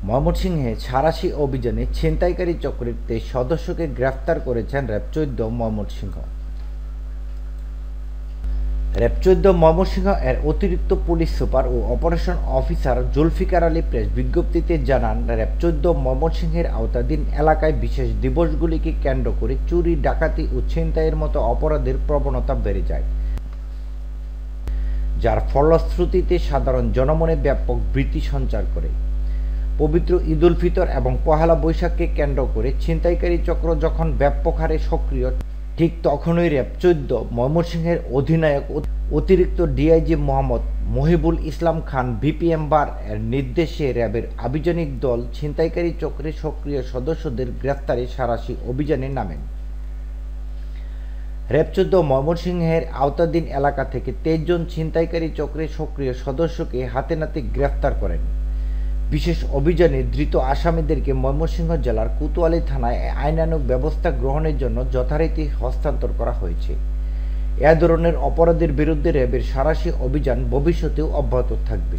ময়মনসিংহে সাঁড়াশি অভিযানে ছিনতাইকারী চক্রের ২৩ সদস্যকে গ্রেফতার করেছেন র্যাব-১৪ ময়মনসিংহ। র্যাব-১৪ ময়মনসিংহ এর অতিরিক্ত পুলিশ সুপার ও operation officer Zulfikar Ali press বিজ্ঞপ্তিতে জানান, র্যাব-১৪ ময়মনসিংহের আওতাধীন এলাকায় বিশেষ দিবসগুলিকে কেন্দ্র করে চুরি, ডাকাতি ও ছিনতাইয়ের মতো অপরাধের প্রবণতা বেড়ে যায়, যার ফলশ্রুতিতে সাধারণ জনমনে ব্যাপক ভীতি সঞ্চার করে। পবিত্র ঈদ উল ফিতর এবং পহেলা বৈশাখকে কেন্দ্র করে ছিনতাইকারী চক্র যখন ব্যাপক হারে সক্রিয়, ঠিক তখনই র্যাব-১৪ ময়মনসিংহের অধিনায়ক অতিরিক্ত ডিআইজি মোহাম্মদ মহিবুল ইসলাম খান ভিপিএম-বার এর নির্দেশে র্যাবের আভিযানিক দল ছিনতাইকারী চক্রের সক্রিয় সদস্যদের গ্রেফতারে সাঁড়াশি অভিযানে নামেন। র্যাব-১৪ ময়মনসিংহের আওতাধীন এলাকা থেকে ২৩ জন ছিনতাইকারী চক্রের সক্রিয় সদস্যকে হাতে নাতে গ্রেফতার করেন। বিশেষ অভিযানে ধৃত আসামিদেরকে ময়মনসিংহ জেলার কোতোয়ালী থানায় আইনানুগ ব্যবস্থা গ্রহণের জন্য যথারীতি হস্তান্তর করা হয়েছে। এ ধরনের অপরাধের বিরুদ্ধে র্যাবের সাঁড়াশি অভিযান ভবিষ্যতেও অব্যাহত থাকবে।